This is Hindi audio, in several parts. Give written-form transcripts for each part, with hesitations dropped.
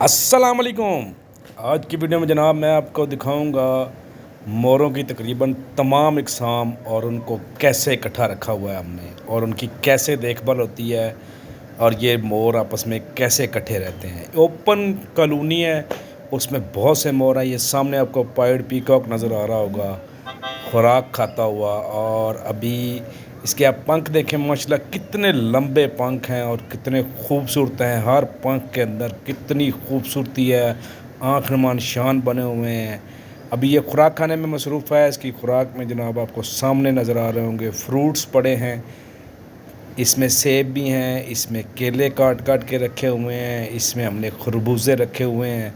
अस्सलाम वालेकुम। आज की वीडियो में जनाब मैं आपको दिखाऊंगा मोरों की तकरीबन तमाम इकसाम और उनको कैसे इकट्ठा रखा हुआ है हमने और उनकी कैसे देखभाल होती है और ये मोर आपस में कैसे इकट्ठे रहते हैं। ओपन कॉलोनी है, उसमें बहुत से मोर हैं। ये सामने आपको पाइड पीकॉक नज़र आ रहा होगा खुराक खाता हुआ, और अभी इसके आप पंख देखें माशाल्लाह कितने लंबे पंख हैं और कितने खूबसूरत हैं। हर पंख के अंदर कितनी खूबसूरती है, आँख नुमा निशान बने हुए हैं। अभी ये खुराक खाने में मसरूफ़ है। इसकी खुराक में जनाब आपको सामने नज़र आ रहे होंगे फ्रूट्स पड़े हैं, इसमें सेब भी हैं, इसमें केले काट काट के रखे हुए हैं, इसमें हमने खरबूजे रखे हुए हैं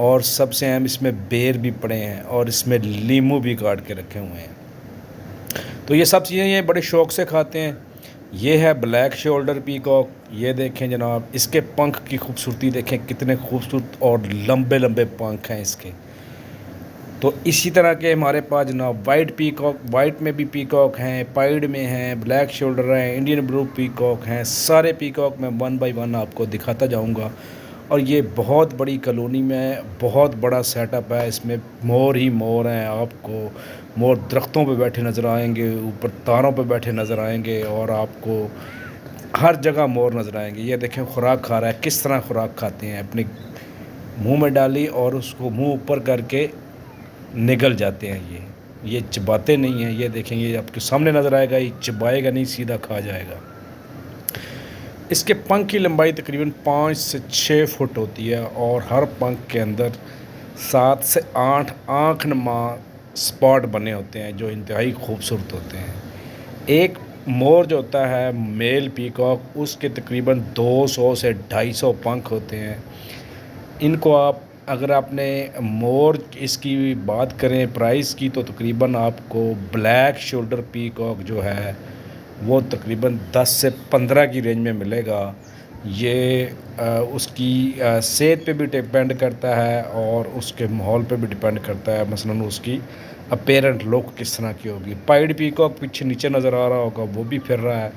और सबसे अहम इसमें बेर भी पड़े हैं और इसमें लीमू भी काट के रखे हुए हैं। तो ये सब चीज़ें ये बड़े शौक़ से खाते हैं। ये है ब्लैक शोल्डर पीकॉक। ये देखें जनाब, इसके पंख की खूबसूरती देखें, कितने खूबसूरत और लंबे लंबे पंख हैं इसके। तो इसी तरह के हमारे पास जनाब वाइट पीकॉक, वाइट में भी पीकॉक हैं, पाइड में हैं, ब्लैक शोल्डर हैं, इंडियन ब्लू पीकॉक हैं। सारे पीकॉक मैं वन बाय वन आपको दिखाता जाऊंगा। और ये बहुत बड़ी कॉलोनी में बहुत बड़ा सेटअप है। इसमें मोर ही मोर हैं। आपको मोर दरख्तों पे बैठे नज़र आएंगे, ऊपर तारों पे बैठे नज़र आएंगे और आपको हर जगह मोर नज़र आएंगे। ये देखें खुराक खा रहा है, किस तरह खुराक खाते हैं। अपने मुंह में डाली और उसको मुंह ऊपर करके निगल जाते हैं। ये चबाते नहीं हैं। ये देखेंगे, ये आपके सामने नज़र आएगा, ये चबाएगा नहीं, सीधा खा जाएगा। इसके पंख की लंबाई तकरीबन 5 से 6 फुट होती है और हर पंख के अंदर 7 से 8 आँख नुमा स्पॉट बने होते हैं जो इंतहाई खूबसूरत होते हैं। एक मोर जो होता है मेल पीकॉक, उसके तकरीबन 200 से 250 पंख होते हैं। इनको आप अगर आपने मोर इसकी बात करें प्राइस की, तो तकरीबन आपको ब्लैक शोल्डर पीकॉक जो है वो तकरीबन 10 से 15 की रेंज में मिलेगा। ये उसकी सेहत पे भी डिपेंड करता है और उसके माहौल पे भी डिपेंड करता है। मसलन उसकी अपेरेंट लुक किस तरह की होगी। पाइड पीकॉक पीछे नीचे नज़र आ रहा होगा, वो भी फिर रहा है।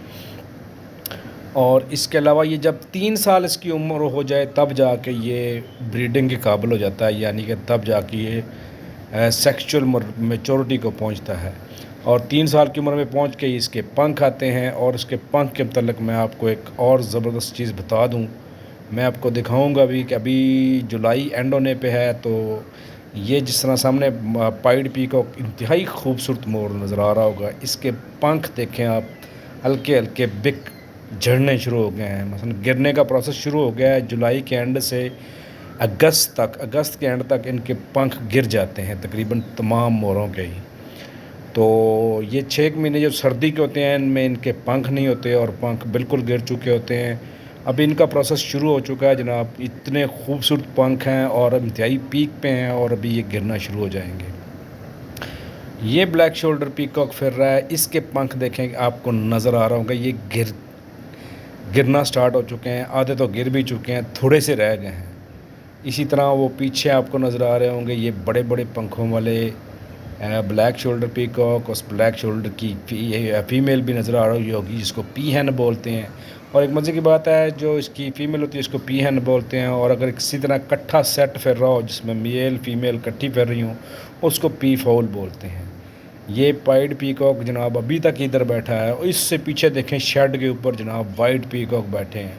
और इसके अलावा ये जब 3 साल इसकी उम्र हो जाए तब जाके ये ब्रीडिंग के काबिल हो जाता है, यानी कि तब जाके ये सेक्सुअल मैच्योरिटी को पहुंचता है। और 3 साल की उम्र में पहुंच के इसके पंख आते हैं। और इसके पंख के मतलब मैं आपको एक और ज़बरदस्त चीज़ बता दूं, मैं आपको दिखाऊंगा भी कि अभी जुलाई एंड होने पे है। तो ये जिस तरह सामने पाइड पीकॉक इंतहाई खूबसूरत मोर नज़र आ रहा होगा, इसके पंख देखें आप, हल्के हल्के बिक झड़ने शुरू हो गए हैं। मसलन गिरने का प्रोसेस शुरू हो गया है। जुलाई के एंड से अगस्त के एंड तक इनके पंख गिर जाते हैं तकरीबन तमाम मोरों के ही। तो ये 6 महीने जो सर्दी के होते हैं इनमें इनके पंख नहीं होते और पंख बिल्कुल गिर चुके होते हैं। अभी इनका प्रोसेस शुरू हो चुका है जनाब। इतने खूबसूरत पंख हैं और इंतहाई पीक पे हैं और अभी ये गिरना शुरू हो जाएंगे। ये ब्लैक शोल्डर पीकॉक फिर रहा है। इसके पंख देखें, आपको नज़र आ रहा होगा, ये गिरना स्टार्ट हो चुके हैं। आधे तो गिर भी चुके हैं, थोड़े से रह गए हैं। इसी तरह वो पीछे आपको नज़र आ रहे होंगे, ये बड़े बड़े पंखों वाले ब्लैक शोल्डर पीकॉक। उस ब्लैक शोल्डर की फ़ीमेल भी नज़र आ रही होगी, जिसको पी हैन बोलते हैं। और एक मज़े की बात है, जो इसकी फ़ीमेल होती है इसको पी हैन बोलते हैं। और अगर किसी तरह इकट्ठा सेट फिर रहा हो जिसमें मेल फीमेल इकट्ठी फिर रही हूँ, उसको पी फाउल बोलते हैं। ये पाइड पीकॉक जनाब अभी तक इधर बैठा है। और इससे पीछे देखें शेड के ऊपर जनाब वाइट पीकॉक बैठे हैं।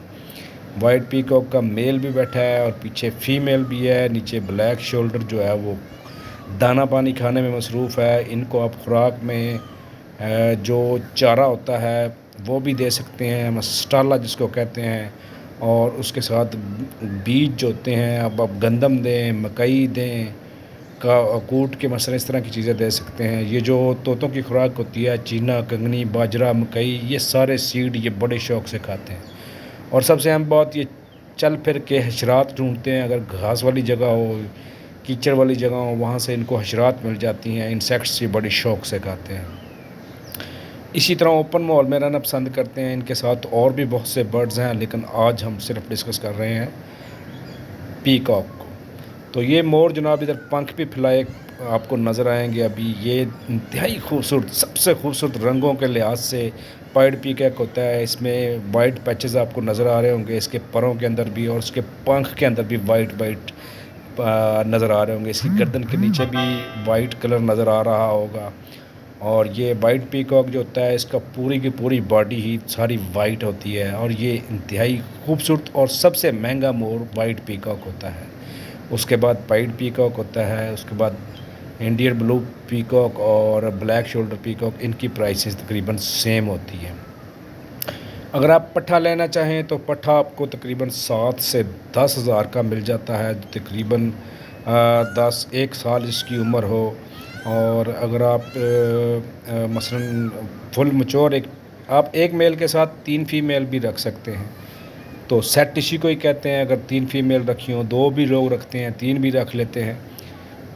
वाइट पीकॉक का मेल भी बैठा है और पीछे फ़ीमेल भी है। नीचे ब्लैक शोल्डर जो है वो दाना पानी खाने में मसरूफ़ है। इनको आप खुराक में जो चारा होता है वो भी दे सकते हैं, मस्टाला जिसको कहते हैं। और उसके साथ बीज जो होते हैं, अब आप गंदम दें, मकई दें, का कूट के मसले इस तरह की चीज़ें दे सकते हैं। ये जो तोतों की खुराक होती है, चीना, कंगनी, बाजरा, मकई, ये सारे सीड ये बड़े शौक़ से खाते हैं। और सबसे अहम बात, ये चल फिर के हशरात ढूंढते हैं। अगर घास वाली जगह हो, कीचड़ वाली जगह हो, वहाँ से इनको हशरात मिल जाती हैं। इंसेक्ट्स ये बड़ी शौक़ से खाते हैं। इसी तरह ओपन माहौल में रहना पसंद करते हैं। इनके साथ और भी बहुत से बर्ड्स हैं, लेकिन आज हम सिर्फ डिस्कस कर रहे हैं पीकॉक को। तो ये मोर जनाब इधर पंख भी फैलाए आपको नज़र आएंगे अभी। ये इंतहाई खूबसूरत, सबसे खूबसूरत रंगों के लिहाज से पाइड पीकॉक होता है। इसमें वाइट पैचेस आपको नज़र आ रहे होंगे इसके परों के अंदर भी, और उसके पंख के अंदर भी वाइट वाइट नज़र आ रहे होंगे। इसकी गर्दन के नीचे भी वाइट कलर नज़र आ रहा होगा। और ये वाइट पीकॉक जो होता है इसका पूरी की पूरी बॉडी ही सारी वाइट होती है, और ये इंतहाई खूबसूरत और सबसे महंगा मोर वाइट पीकॉक होता है। उसके बाद पाइड पीकॉक होता है, उसके बाद इंडियन ब्लू पीकॉक और ब्लैक शोल्डर पीकॉक। इनकी प्राइसेस तकरीबन सेम होती हैं। अगर आप पट्ठा लेना चाहें तो पट्ठा आपको तकरीबन 7 से 10 हज़ार का मिल जाता है। तकरीबन 1 साल इसकी उम्र हो। और अगर आप मसलन फुल मैच्योर आप एक मेल के साथ 3 फीमेल भी रख सकते हैं, तो सेट इसी को ही कहते हैं। अगर 3 फीमेल रखी हों, 2 भी लोग रखते हैं, 3 भी रख लेते हैं।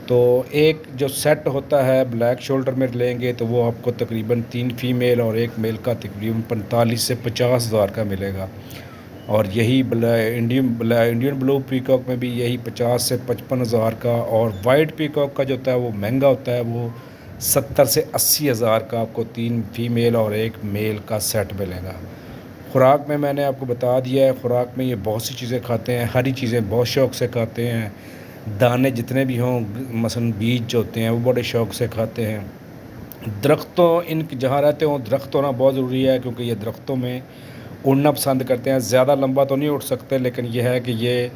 तो एक जो सेट होता है ब्लैक शोल्डर में लेंगे तो वो आपको तकरीबन 3 फीमेल और 1 मेल का तकरीबन 45 से 50 हज़ार का मिलेगा। और यही इंडियन ब्लू पीकॉक में भी यही 50 से 55 हज़ार का। और वाइट पीकॉक का जो होता है वो महंगा होता है, वो 70 से 80 हज़ार का आपको 3 फीमेल और 1 मेल का सेट मिलेगा। खुराक में मैंने आपको बता दिया है, खुराक में ये बहुत सी चीज़ें खाते हैं, हरी चीज़ें बहुत शौक़ से खाते हैं। दाने जितने भी हों, मसलन बीज जो होते हैं वो बड़े शौक़ से खाते हैं। दरख्तों इनके जहाँ रहते हों दरख्त होना बहुत ज़रूरी है, क्योंकि ये दरख्तों में उड़ना पसंद करते हैं। ज़्यादा लंबा तो नहीं उड़ सकते, लेकिन यह है कि ये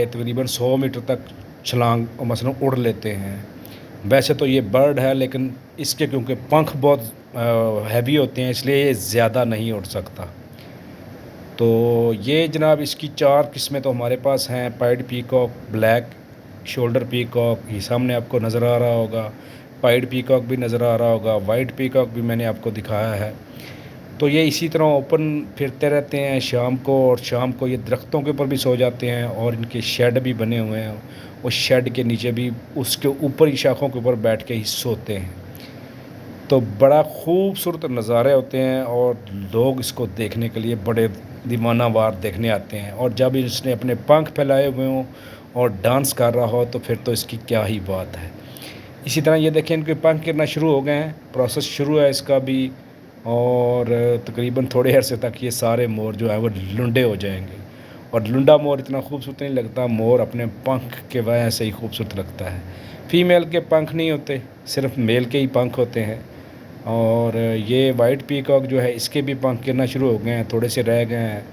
तकरीबन 100 मीटर तक छलांग मसलन उड़ लेते हैं। वैसे तो ये बर्ड है, लेकिन इसके क्योंकि पंख बहुत हैवी होते हैं इसलिए ये ज़्यादा नहीं उड़ सकता। तो ये जनाब इसकी 4 किस्में तो हमारे पास हैं। Pied peacock, black shoulder peacock, ये सामने आपको नज़र आ रहा होगा। पाइड पीकॉक भी नज़र आ रहा होगा। वाइट पीकॉक भी मैंने आपको दिखाया है। तो ये इसी तरह ओपन फिरते रहते हैं शाम को, और शाम को ये दरख्तों के ऊपर भी सो जाते हैं, और इनके शेड भी बने हुए हैं। उस शेड के नीचे भी उसके ऊपर ही शाखों के ऊपर बैठ के ही सोते हैं। तो बड़ा खूबसूरत नज़ारे होते हैं, और लोग इसको देखने के लिए बड़े दीवाना वार देखने आते हैं। और जब इसने अपने पंख फैलाए हुए हों और डांस कर रहा हो तो फिर तो इसकी क्या ही बात है। इसी तरह ये देखें इनके पंख गिरना शुरू हो गए हैं, प्रोसेस शुरू है इसका भी। और तकरीबन थोड़े अरसे तक ये सारे मोर जो है वो लुंडे हो जाएंगे। और लुंडा मोर इतना खूबसूरत नहीं लगता, मोर अपने पंख के वजह से ही खूबसूरत लगता है। फ़ीमेल के पंख नहीं होते, सिर्फ मेल के ही पंख होते हैं। और ये वाइट पीकॉक जो है इसके भी पंख गिरना शुरू हो गए हैं, थोड़े से रह गए हैं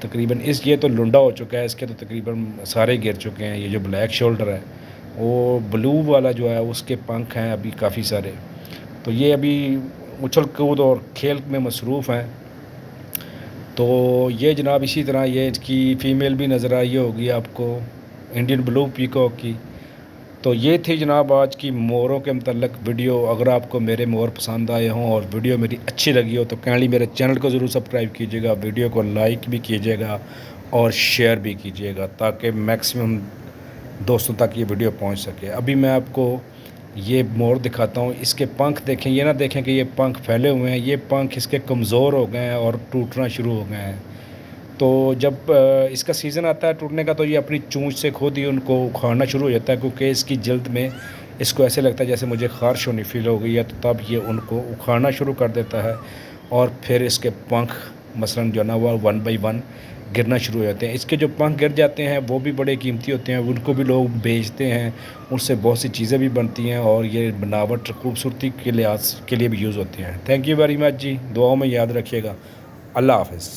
तकरीबन। ये तो लुंडा हो चुका है, इसके तो तकरीबन सारे गिर चुके हैं। ये जो ब्लैक शोल्डर है, वो ब्लू वाला जो है उसके पंख हैं अभी काफ़ी सारे। तो ये अभी उछल कूद और खेल में मसरूफ़ हैं। तो ये जनाब इसी तरह ये इसकी फ़ीमेल भी नज़र आई होगी आपको, इंडियन ब्लू पीकॉक की। तो ये थी जनाब आज की मोरों के मतलब वीडियो। अगर आपको मेरे मोर पसंद आए हों और वीडियो मेरी अच्छी लगी हो तो काइंडली मेरे चैनल को ज़रूर सब्सक्राइब कीजिएगा, वीडियो को लाइक भी कीजिएगा और शेयर भी कीजिएगा, ताकि मैक्सिमम दोस्तों तक ये वीडियो पहुंच सके। अभी मैं आपको ये मोर दिखाता हूँ। इसके पंख देखें, ये ना देखें कि ये पंख फैले हुए हैं, ये पंख इसके कमज़ोर हो गए हैं और टूटना शुरू हो गए हैं। तो जब इसका सीज़न आता है टूटने का, तो ये अपनी चोंच से खुद ही उनको उखाड़ना शुरू हो जाता है, क्योंकि इसकी जल्द में इसको ऐसे लगता है जैसे मुझे ख़ारिश होनी फील हो गई है। तो तब ये उनको उखाड़ना शुरू कर देता है, और फिर इसके पंख मसलन जो ना वो 1 बाई 1 गिरना शुरू हो जाते हैं। इसके जो पंख गिर जाते हैं वो भी बड़े कीमती होते हैं, उनको भी लोग बेचते हैं, उनसे बहुत सी चीज़ें भी बनती हैं, और ये बनावट खूबसूरती के लिहाज के लिए भी यूज़ होते हैं। थैंक यू वेरी मच जी, दुआओं में याद रखिएगा। अल्लाह हाफ़िज़।